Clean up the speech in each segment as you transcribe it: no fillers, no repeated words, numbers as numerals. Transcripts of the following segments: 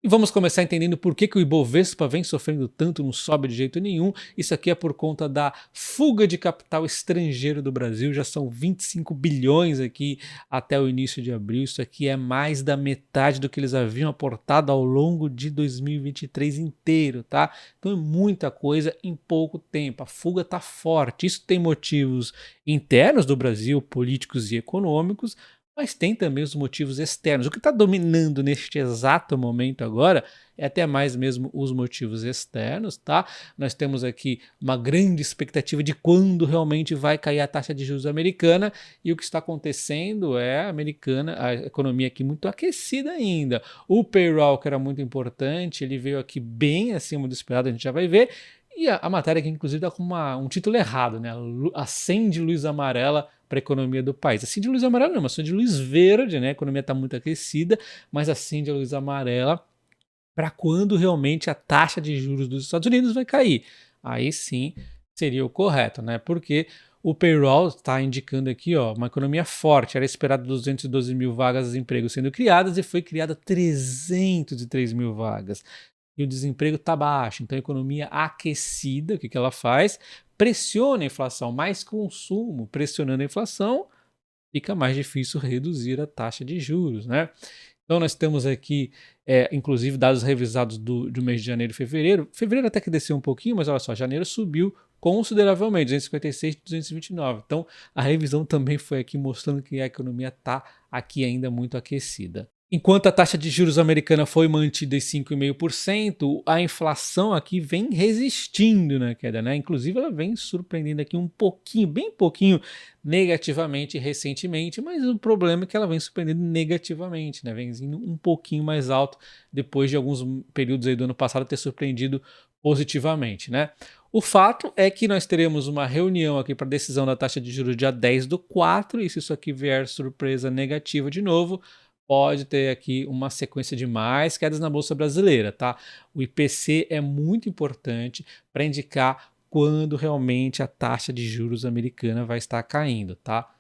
E vamos começar entendendo por que o Ibovespa vem sofrendo tanto, não sobe de jeito nenhum. Isso aqui é por conta da fuga de capital estrangeiro do Brasil. Já são 25 bilhões aqui até o início de abril. Isso aqui é mais da metade do que eles haviam aportado ao longo de 2023 inteiro, tá? Então é muita coisa em pouco tempo. A fuga está forte. Isso tem motivos internos do Brasil, políticos e econômicos, mas tem também os motivos externos. O que está dominando neste exato momento agora é até mais mesmo os motivos externos, tá? Nós temos aqui uma grande expectativa de quando realmente vai cair a taxa de juros americana, e o que está acontecendo é a economia aqui muito aquecida ainda. O payroll, que era muito importante, ele veio aqui bem acima do esperado, a gente já vai ver. E a matéria aqui, inclusive, está com um título errado, né? Acende luz amarela para a economia do país. Acende luz amarela não, mas acende luz verde, né? A economia está muito aquecida, mas acende a luz amarela para quando realmente a taxa de juros dos Estados Unidos vai cair. Aí sim seria o correto, né? Porque o payroll está indicando aqui, ó, uma economia forte. Era esperado 212 mil vagas de emprego sendo criadas e foi criada 303 mil vagas. E o desemprego está baixo, então a economia aquecida, o que ela faz? Pressiona a inflação, mais consumo, pressionando a inflação, fica mais difícil reduzir a taxa de juros, né? Então nós temos aqui, inclusive, dados revisados do mês de janeiro e fevereiro. Fevereiro até que desceu um pouquinho, mas olha só, janeiro subiu consideravelmente, 256 e 229. Então a revisão também foi aqui mostrando que a economia está aqui ainda muito aquecida. Enquanto a taxa de juros americana foi mantida em 5,5%, a inflação aqui vem resistindo na queda, né? Inclusive ela vem surpreendendo aqui um pouquinho, bem pouquinho, negativamente recentemente, mas o problema é que ela vem surpreendendo negativamente, né? Vem vindo um pouquinho mais alto depois de alguns períodos aí do ano passado ter surpreendido positivamente, né? O fato é que nós teremos uma reunião aqui para decisão da taxa de juros dia 10/4, e se isso aqui vier surpresa negativa de novo, pode ter aqui uma sequência de mais quedas na Bolsa Brasileira, tá? O IPC é muito importante para indicar quando realmente a taxa de juros americana vai estar caindo, tá?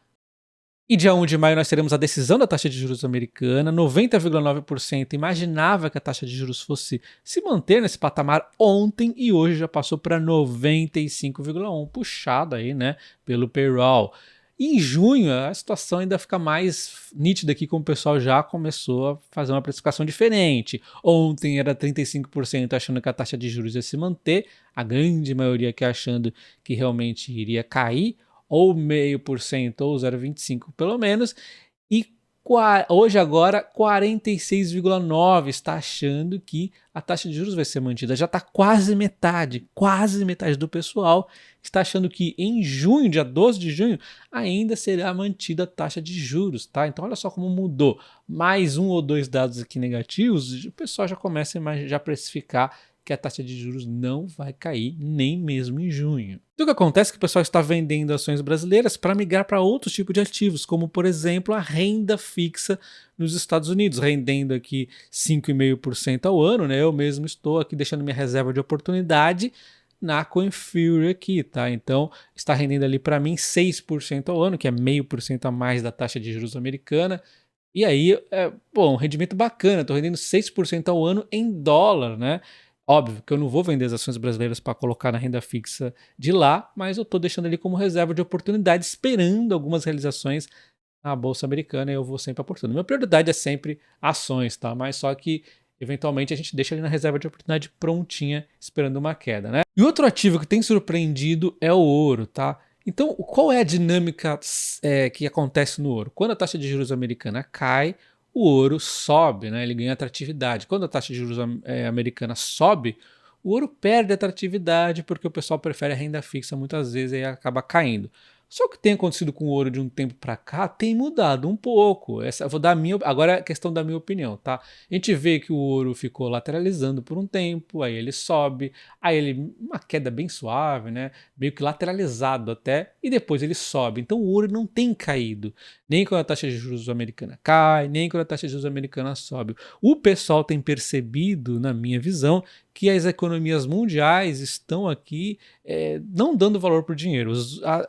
E dia 1 de maio nós teremos a decisão da taxa de juros americana. 90,9% imaginava que a taxa de juros fosse se manter nesse patamar ontem, e hoje já passou para 95,1%, puxado aí, né, pelo payroll. E em junho a situação ainda fica mais nítida aqui, como o pessoal já começou a fazer uma precificação diferente. Ontem era 35% achando que a taxa de juros ia se manter, a grande maioria aqui achando que realmente iria cair, ou 0,5% ou 0,25% pelo menos, e hoje agora 46,9% está achando que a taxa de juros vai ser mantida. Já está quase metade do pessoal está achando que em junho, dia 12 de junho, ainda será mantida a taxa de juros, tá? Então olha só como mudou. Mais um ou dois dados aqui negativos, o pessoal já começa a já precificar que a taxa de juros não vai cair nem mesmo em junho. E o que acontece é que o pessoal está vendendo ações brasileiras para migrar para outros tipos de ativos, como por exemplo a renda fixa nos Estados Unidos, rendendo aqui 5,5% ao ano, né? Eu mesmo estou aqui deixando minha reserva de oportunidade na Coinfury aqui, tá? Então está rendendo ali para mim 6% ao ano, que é 0,5% a mais da taxa de juros americana. E aí, um rendimento bacana, estou rendendo 6% ao ano em dólar, né? Óbvio que eu não vou vender as ações brasileiras para colocar na renda fixa de lá, mas eu estou deixando ali como reserva de oportunidade, esperando algumas realizações na Bolsa Americana, e eu vou sempre aportando. Minha prioridade é sempre ações, tá? Mas só que, eventualmente, a gente deixa ali na reserva de oportunidade prontinha, esperando uma queda, né? E outro ativo que tem surpreendido é o ouro, tá? Então, qual é a dinâmica que acontece no ouro? Quando a taxa de juros americana cai, o ouro sobe, né? Ele ganha atratividade. Quando a taxa de juros americana sobe, o ouro perde atratividade porque o pessoal prefere a renda fixa muitas vezes e acaba caindo. Só que tem acontecido com o ouro de um tempo para cá tem mudado um pouco. Eu vou dar agora é a questão da minha opinião, tá? A gente vê que o ouro ficou lateralizando por um tempo, aí ele sobe, aí ele uma queda bem suave, né? Meio que lateralizado até, e depois ele sobe. Então o ouro não tem caído, nem quando a taxa de juros americana cai, nem quando a taxa de juros americana sobe. O pessoal tem percebido, na minha visão, que as economias mundiais estão aqui não dando valor para o dinheiro.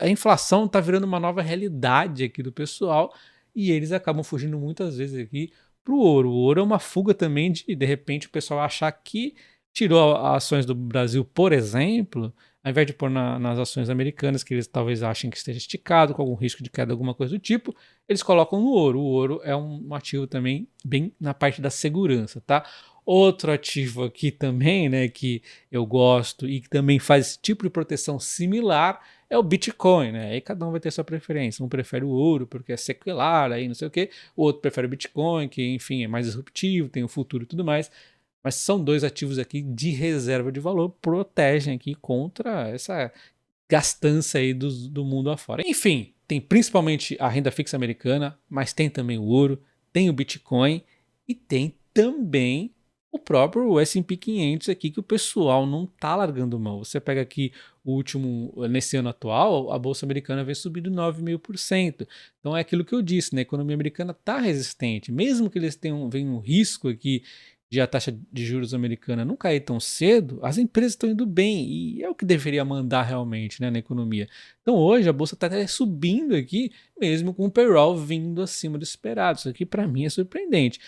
A inflação está virando uma nova realidade aqui do pessoal, e eles acabam fugindo muitas vezes aqui para o ouro. O ouro é uma fuga também de repente, o pessoal achar que tirou as ações do Brasil, por exemplo, ao invés de pôr nas ações americanas, que eles talvez achem que esteja esticado, com algum risco de queda, alguma coisa do tipo, eles colocam no ouro. O ouro é um ativo também bem na parte da segurança, tá? Outro ativo aqui também, né, que eu gosto e que também faz esse tipo de proteção similar é o Bitcoin, né? Aí cada um vai ter sua preferência. Um prefere o ouro porque é secular, aí não sei o quê. O outro prefere o Bitcoin, que enfim é mais disruptivo, tem o futuro e tudo mais. Mas são dois ativos aqui de reserva de valor, protegem aqui contra essa gastança aí do mundo afora. Enfim, tem principalmente a renda fixa americana, mas tem também o ouro, tem o Bitcoin e tem também o próprio S&P 500 aqui que o pessoal não tá largando mão. Você pega aqui o último, nesse ano atual, a bolsa americana vem subindo 9.000%. Então é aquilo que eu disse, né? A economia americana tá resistente, mesmo que eles venham um risco aqui de a taxa de juros americana não cair tão cedo, as empresas estão indo bem e é o que deveria mandar realmente, né, na economia. Então hoje a bolsa está até subindo aqui, mesmo com o payroll vindo acima do esperado. Isso aqui para mim é surpreendente.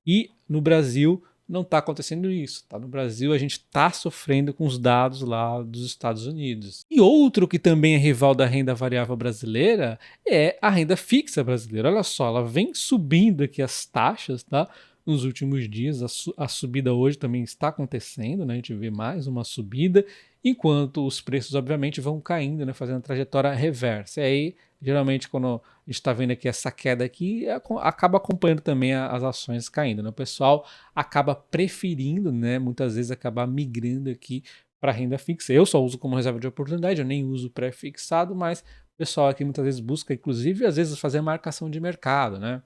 E no Brasil não está acontecendo isso. Tá? No Brasil a gente está sofrendo com os dados lá dos Estados Unidos. E outro que também é rival da renda variável brasileira é a renda fixa brasileira. Olha só, ela vem subindo aqui as taxas, tá? Nos últimos dias, a subida hoje também está acontecendo, né? A gente vê mais uma subida, enquanto os preços, obviamente, vão caindo, né? Fazendo a trajetória reversa. E aí, geralmente, quando a gente está vendo aqui essa queda aqui, acaba acompanhando também as ações caindo, né? O pessoal acaba preferindo, né? Muitas vezes, acabar migrando aqui para renda fixa. Eu só uso como reserva de oportunidade, eu nem uso pré-fixado, mas o pessoal aqui muitas vezes busca, inclusive, às vezes, fazer marcação de mercado, né?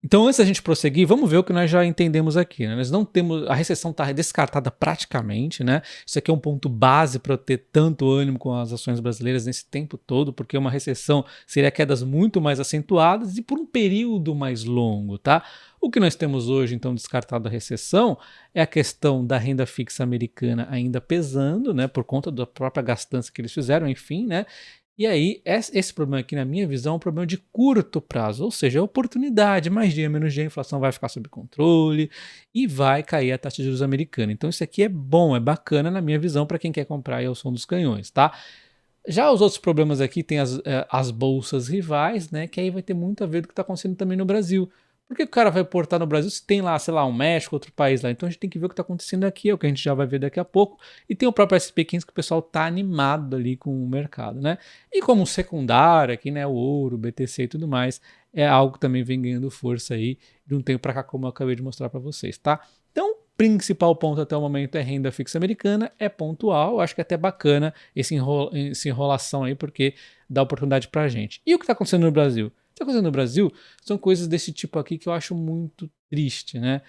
Então, antes da gente prosseguir, vamos ver o que nós já entendemos aqui, né? Nós não temos, a recessão está descartada praticamente, né? Isso aqui é um ponto base para ter tanto ânimo com as ações brasileiras nesse tempo todo, porque uma recessão seria quedas muito mais acentuadas e por um período mais longo, tá? O que nós temos hoje, então, descartado a recessão, é a questão da renda fixa americana ainda pesando, né? Por conta da própria gastança que eles fizeram, enfim, né? E aí, esse problema aqui, na minha visão, é um problema de curto prazo, ou seja, é oportunidade, mais dia, menos dia, a inflação vai ficar sob controle e vai cair a taxa de juros americana. Então isso aqui é bom, é bacana na minha visão para quem quer comprar aí ao som dos canhões, tá? Já os outros problemas aqui tem as bolsas rivais, né? Que aí vai ter muito a ver do que está acontecendo também no Brasil. Por que o cara vai portar no Brasil se tem lá, sei lá, um México, outro país lá? Então a gente tem que ver o que está acontecendo aqui, é o que a gente já vai ver daqui a pouco. E tem o próprio SP500 que o pessoal tá animado ali com o mercado, né? E como secundário aqui, né? O ouro, o BTC e tudo mais, é algo que também vem ganhando força aí de um tempo para cá, como eu acabei de mostrar para vocês, tá? Então, principal ponto até o momento é renda fixa americana, é pontual, acho que é até bacana essa enrolação aí, porque dá oportunidade pra gente. E o que está acontecendo no Brasil? O que está acontecendo no Brasil são coisas desse tipo aqui que eu acho muito triste, né?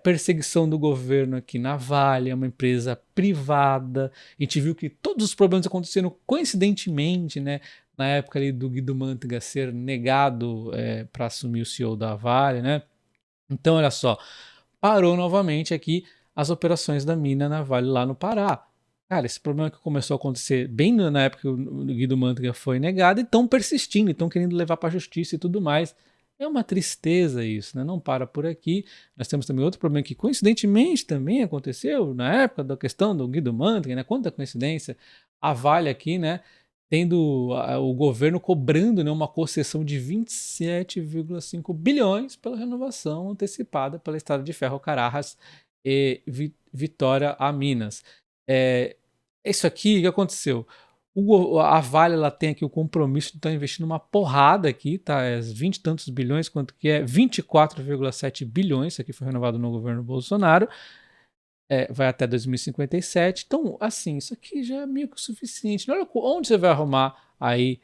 Perseguição do governo aqui na Vale, é uma empresa privada. A gente viu que todos os problemas aconteceram coincidentemente, né? Na época ali do Guido Mantega ser negado para assumir o CEO da Vale, né? Então, olha só, parou novamente aqui as operações da mina na Vale lá no Pará. Cara, esse problema que começou a acontecer bem na época que o Guido Mantega foi negado e estão persistindo, estão querendo levar para a justiça e tudo mais. É uma tristeza isso, né? Não para por aqui. Nós temos também outro problema que coincidentemente também aconteceu na época da questão do Guido Mantega, né? Quanta coincidência. A Vale aqui, né? Tendo o governo cobrando, né, uma concessão de 27,5 bilhões pela renovação antecipada pela estrada de ferro Carajás e Vitória a Minas. Isso aqui, o que aconteceu? A Vale ela tem aqui o compromisso de estar investindo uma porrada aqui, tá? 20 e tantos bilhões, quanto que é 24,7 bilhões, isso aqui foi renovado no governo Bolsonaro. Vai até 2057. Então, assim, isso aqui já é meio que o suficiente. Olha onde você vai arrumar aí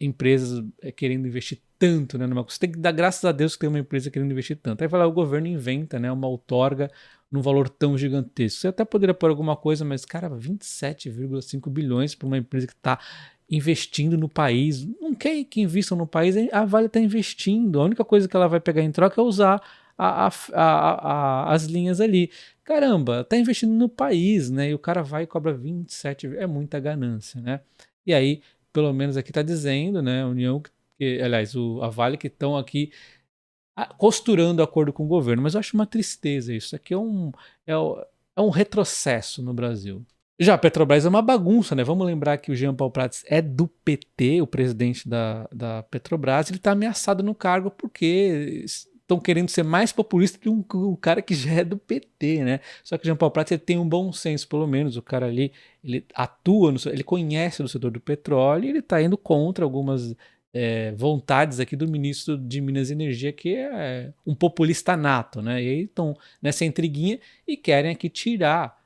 empresas querendo investir tanto, né? Você tem que dar graças a Deus que tem uma empresa querendo investir tanto. Aí vai lá, o governo inventa, né, uma outorga num valor tão gigantesco. Você até poderia pôr alguma coisa, mas, cara, 27,5 bilhões para uma empresa que está investindo no país. Não quer que invistam no país, a Vale está investindo. A única coisa que ela vai pegar em troca é usar as linhas ali. Caramba, tá investindo no país, né? E o cara vai e cobra 27, é muita ganância, né? E aí, pelo menos aqui tá dizendo, né, a União, aliás, a Vale que estão aqui costurando acordo com o governo, mas eu acho uma tristeza isso. Isso aqui é um retrocesso no Brasil. Já a Petrobras é uma bagunça, né? Vamos lembrar que o Jean Paul Prats é do PT, o presidente da Petrobras, ele está ameaçado no cargo porque estão querendo ser mais populista que um cara que já é do PT, né? Só que o Jean Paul Prats ele tem um bom senso, pelo menos. O cara ali, ele atua, ele conhece o setor do petróleo e ele está indo contra algumas vontades aqui do ministro de Minas e Energia, que é um populista nato, né? E aí estão nessa intriguinha e querem aqui tirar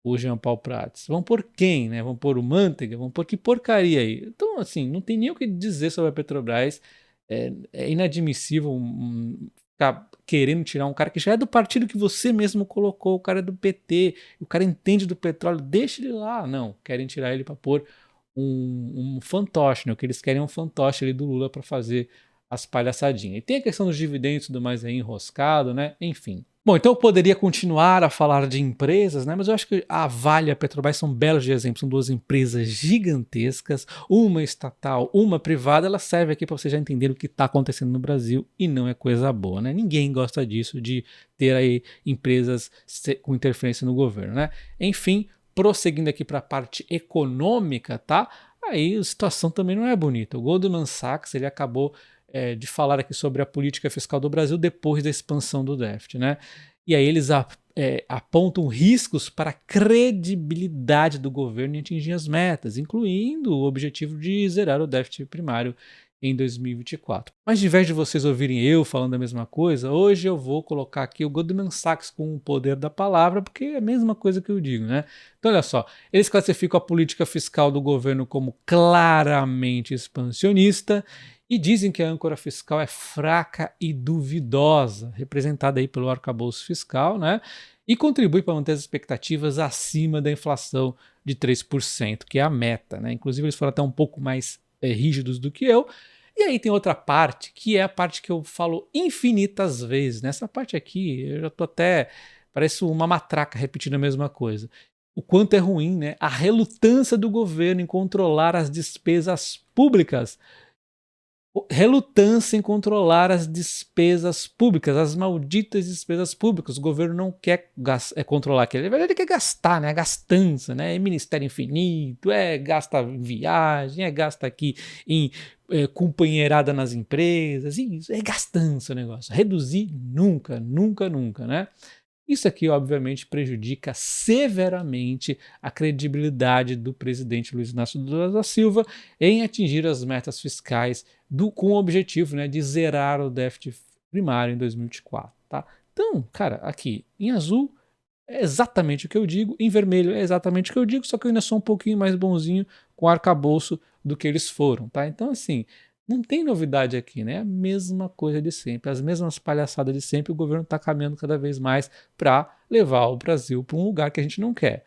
o Jean Paul Prats. Vão por quem, né? Vão pôr o Manteiga? Vão pôr que porcaria aí? Então, assim, não tem nem o que dizer sobre a Petrobras. É inadmissível ficar querendo tirar um cara que já é do partido que você mesmo colocou, o cara é do PT, o cara entende do petróleo, deixa ele lá. Não, querem tirar ele para pôr um fantoche, né? O que eles querem é um fantoche ali do Lula para fazer as palhaçadinhas. E tem a questão dos dividendos e tudo mais aí enroscado, né? Enfim. Bom, então eu poderia continuar a falar de empresas, né? Mas eu acho que a Vale e a Petrobras são belos de exemplos. São duas empresas gigantescas, uma estatal, uma privada. Ela serve aqui para você já entender o que está acontecendo no Brasil e não é coisa boa, né? Ninguém gosta disso, de ter aí empresas com interferência no governo, né? Enfim, prosseguindo aqui para a parte econômica, tá? Aí a situação também não é bonita. O Goldman Sachs, ele acabou de falar aqui sobre a política fiscal do Brasil depois da expansão do déficit, né? E aí eles apontam riscos para a credibilidade do governo em atingir as metas, incluindo o objetivo de zerar o déficit primário em 2024. Mas de vez de vocês ouvirem eu falando a mesma coisa, hoje eu vou colocar aqui o Goldman Sachs com o poder da palavra, porque é a mesma coisa que eu digo, né? Então olha só, eles classificam a política fiscal do governo como claramente expansionista e dizem que a âncora fiscal é fraca e duvidosa, representada aí pelo arcabouço fiscal, né? E contribui para manter as expectativas acima da inflação de 3%, que é a meta, né? Inclusive eles foram até um pouco mais rígidos do que eu. E aí tem outra parte, que é a parte que eu falo infinitas vezes. Nessa parte aqui, eu já tô até... parece uma matraca repetindo a mesma coisa. O quanto é ruim, né? A relutância do governo em controlar as despesas públicas. Relutância em controlar as despesas públicas, as malditas despesas públicas. O governo não quer controlar aquilo, ele quer gastar, né? A gastança, né? É ministério infinito, gasta em viagem, gasta aqui em companheirada nas empresas, isso é gastança o negócio. Reduzir nunca, nunca, nunca, né? Isso aqui, obviamente, prejudica severamente a credibilidade do presidente Luiz Inácio Lula da Silva em atingir as metas fiscais com o objetivo, né, de zerar o déficit primário em 2024. Tá? Então, cara, aqui em azul é exatamente o que eu digo, em vermelho é exatamente o que eu digo, só que eu ainda sou um pouquinho mais bonzinho com o arcabouço do que eles foram. Tá? Então, assim, não tem novidade aqui, né? A mesma coisa de sempre, as mesmas palhaçadas de sempre. O governo está caminhando cada vez mais para levar o Brasil para um lugar que a gente não quer.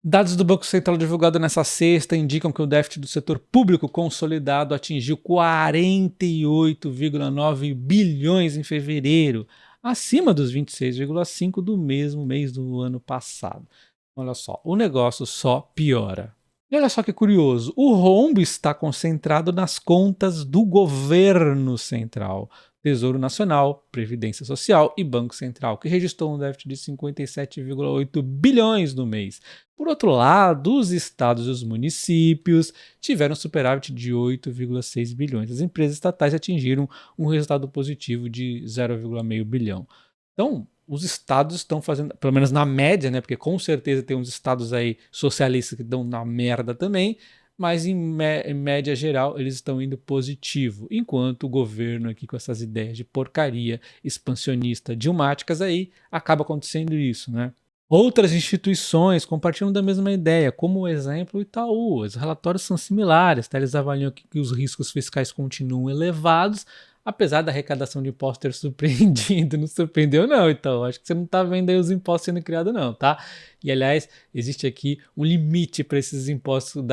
Dados do Banco Central divulgados nessa sexta indicam que o déficit do setor público consolidado atingiu 48,9 bilhões em fevereiro, acima dos 26,5 do mesmo mês do ano passado. Olha só, o negócio só piora. E olha só que curioso, o rombo está concentrado nas contas do governo central, Tesouro Nacional, Previdência Social e Banco Central, que registrou um déficit de 57,8 bilhões no mês. Por outro lado, os estados e os municípios tiveram superávit de 8,6 bilhões. As empresas estatais atingiram um resultado positivo de 0,5 bilhão. Então, os estados estão fazendo, pelo menos na média, né? Porque com certeza tem uns estados aí socialistas que dão na merda também, mas em média geral eles estão indo positivo, enquanto o governo aqui com essas ideias de porcaria expansionista dilmáticas aí acaba acontecendo isso, né? Outras instituições compartilham da mesma ideia, como o exemplo o Itaú. Os relatórios são similares, tá? Eles avaliam que os riscos fiscais continuam elevados, apesar da arrecadação de impostos ter surpreendido. Não surpreendeu não, então acho que você não está vendo aí os impostos sendo criados não, tá? E aliás, existe aqui um limite para esses impostos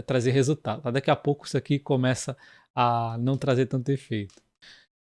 trazer resultado, tá? Daqui a pouco isso aqui começa a não trazer tanto efeito.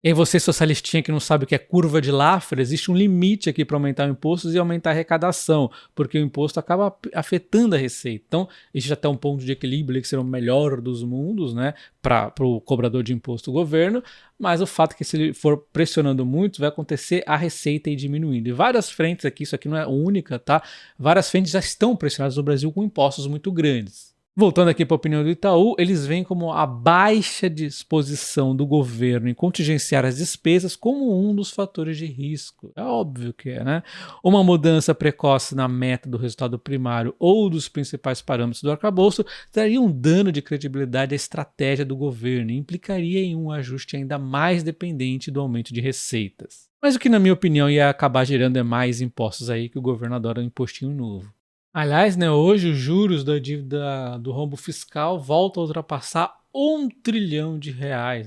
E aí você, socialistinha que não sabe o que é curva de Laffer, existe um limite aqui para aumentar impostos e aumentar a arrecadação, porque o imposto acaba afetando a receita. Então, existe até um ponto de equilíbrio ali que será o melhor dos mundos, né, para o cobrador de imposto, o governo, mas o fato é que se ele for pressionando muito, vai acontecer a receita ir diminuindo. E várias frentes aqui, isso aqui não é única, tá? Várias frentes já estão pressionadas no Brasil com impostos muito grandes. Voltando aqui para a opinião do Itaú, eles veem como a baixa disposição do governo em contingenciar as despesas como um dos fatores de risco. É óbvio que é, né? Uma mudança precoce na meta do resultado primário ou dos principais parâmetros do arcabouço traria um dano de credibilidade à estratégia do governo e implicaria em um ajuste ainda mais dependente do aumento de receitas. Mas o que, na minha opinião, ia acabar gerando é mais impostos aí, que o governo adora um impostinho novo. Aliás, né, hoje os juros da dívida do rombo fiscal voltam a ultrapassar R$ 1 trilhão,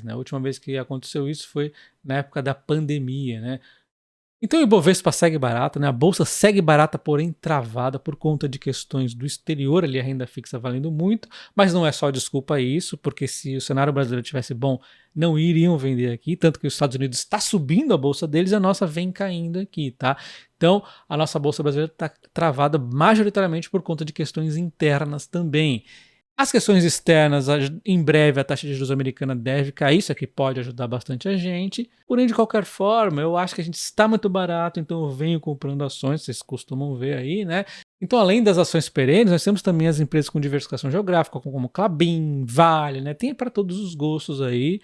né? A última vez que aconteceu isso foi na época da pandemia, né? Então o Ibovespa segue barata, né? A bolsa segue barata, porém travada por conta de questões do exterior, ali a renda fixa valendo muito, mas não é só desculpa isso, porque se o cenário brasileiro tivesse bom, não iriam vender aqui, tanto que os Estados Unidos está subindo a bolsa deles e a nossa vem caindo aqui, tá? Então a nossa bolsa brasileira está travada majoritariamente por conta de questões internas também. As questões externas, em breve a taxa de juros americana deve cair, isso aqui pode ajudar bastante a gente. Porém, de qualquer forma, eu acho que a gente está muito barato, então eu venho comprando ações, vocês costumam ver aí, né? Então, além das ações perenes, nós temos também as empresas com diversificação geográfica, como Klabin, Vale, né? Tem para todos os gostos aí.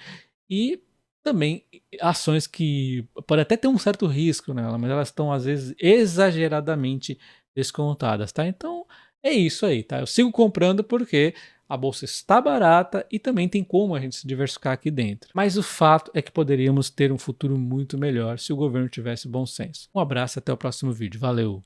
E também ações que podem até ter um certo risco nela, mas elas estão, às vezes, exageradamente descontadas, tá? Então, é isso aí, tá? Eu sigo comprando porque a bolsa está barata e também tem como a gente se diversificar aqui dentro. Mas o fato é que poderíamos ter um futuro muito melhor se o governo tivesse bom senso. Um abraço e até o próximo vídeo. Valeu!